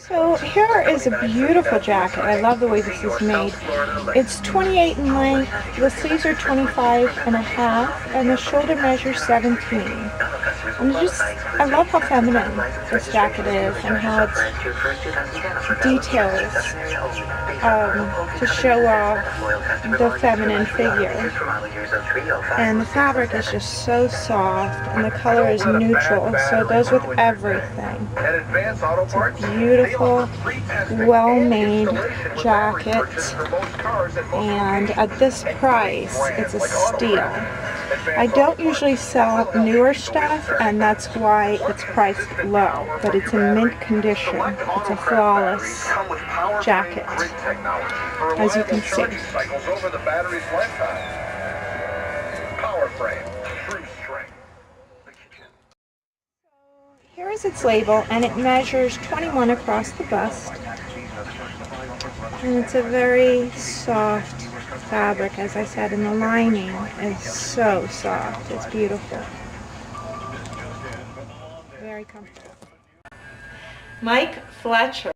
So here is a beautiful jacket. I love the way this is made. It's 28 in length, the sleeves are 25 and a half, and the shoulder measures 17. And I love how feminine this jacket is and how it's details to show off the feminine figure. And the fabric is just so soft, and the color is neutral, so it goes with everything. It's a beautiful, well-made jacket, and at this price, it's a steal. I don't usually sell newer stuff, and that's why it's priced low, but it's in mint condition. It's a flawless jacket, as you can see. Here is its label, and it measures 21 across the bust, and it's a very soft fabric, as I said, and the lining is so soft. It's beautiful. Very comfortable. Mike Fletcher.